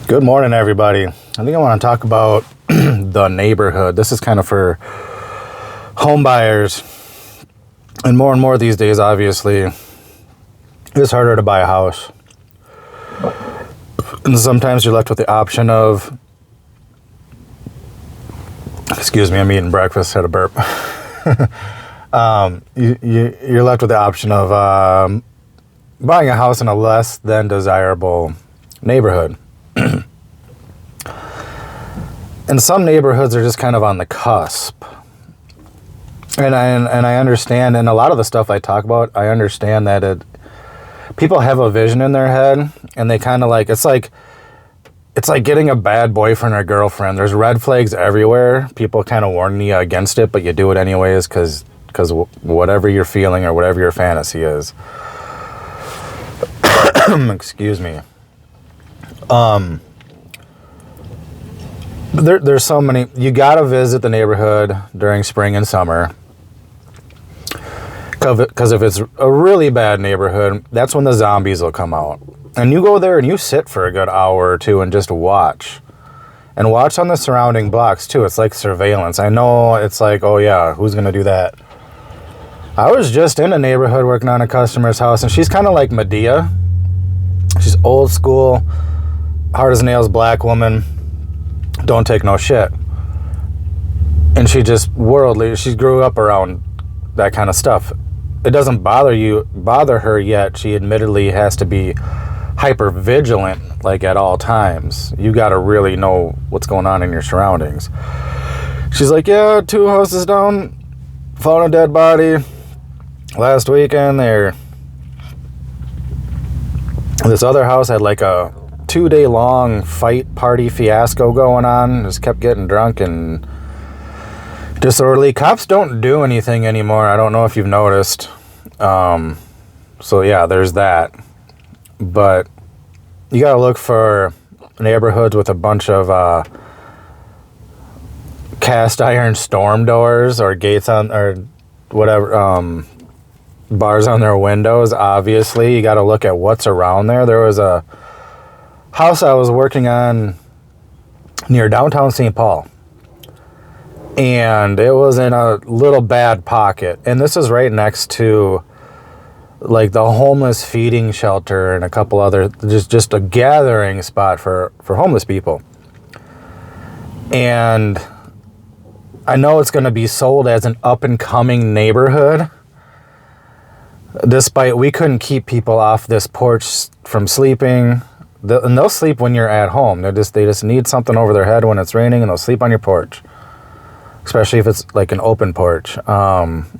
Good morning, everybody. I think I want to talk about the neighborhood. This is kind of for home buyers. And more these days, obviously, it's harder to buy a house. And sometimes you're left with the option of, excuse me, I'm eating breakfast, had a burp. You're left with the option of buying a house in a less than desirable neighborhood. And some neighborhoods are just kind of on the cusp. And I understand, and a lot of the stuff I talk about, I understand that people have a vision in their head, and they kind of like, it's like getting a bad boyfriend or girlfriend. There's red flags everywhere. People kind of warn you against it, but you do it anyways because whatever you're feeling or whatever your fantasy is. Excuse me. There's so many. You gotta visit the neighborhood during spring and summer, because if it's a really bad neighborhood, that's when the zombies will come out. And you go there and you sit for a good hour or two and just watch. And watch on the surrounding blocks too. It's like surveillance. I know it's like, oh yeah, who's gonna do that? I was just in a neighborhood working on a customer's house, and she's kind of like Medea. She's old school, hard as nails black woman. Don't take no shit. And she just worldly, she grew up around that kind of stuff. It doesn't bother her yet. She admittedly has to be hyper vigilant, like at all times. You got to really know what's going on in your surroundings. She's like, yeah, 2 houses down, found a dead body last weekend there. This other house had like a 2-day long fight party fiasco going on. Just kept getting drunk and disorderly. Cops don't do anything anymore. I don't know if you've noticed. So yeah, there's that. But you gotta look for neighborhoods with a bunch of cast iron storm doors or gates on, or whatever, bars on their windows. Obviously, you gotta look at what's around there. There was a house I was working on near downtown St. Paul, and it was in a little bad pocket, and this is right next to like the homeless feeding shelter and a couple other, just a gathering spot for homeless people. And I know it's going to be sold as an up and coming neighborhood, despite we couldn't keep people off this porch from sleeping. And they'll sleep when you're at home. They just need something over their head when it's raining, and they'll sleep on your porch. Especially if it's like an open porch.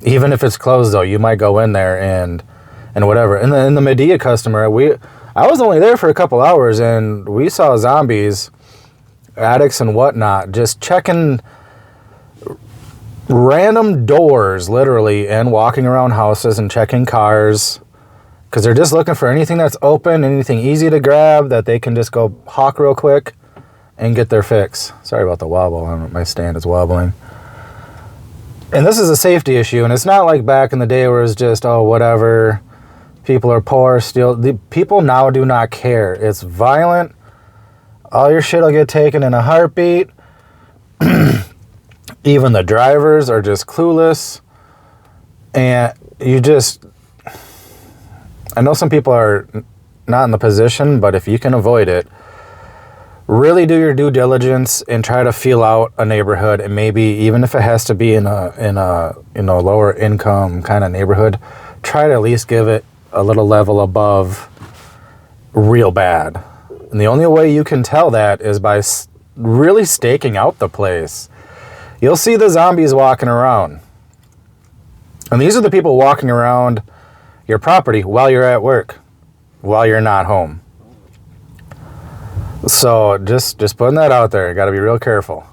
Even if it's closed, though, you might go in there and whatever. And then the Medea customer, I was only there for a couple hours, and we saw zombies, addicts and whatnot, just checking random doors, literally, and walking around houses and checking cars. Because they're just looking for anything that's open, anything easy to grab that they can just go hawk real quick and get their fix. Sorry about the wobble. My stand is wobbling. And this is a safety issue, and it's not like back in the day where it's just, oh, whatever, people are poor, steal. The people now do not care. It's violent. All your shit will get taken in a heartbeat. Even the drivers are just clueless. And you just... I know some people are not in the position, but if you can avoid it, really do your due diligence and try to feel out a neighborhood. And maybe even if it has to be in a lower income kind of neighborhood, try to at least give it a little level above real bad. And the only way you can tell that is by really staking out the place. You'll see the zombies walking around. And these are the people walking around your property while you're at work, while you're not home. So just putting that out there. You got to be real careful.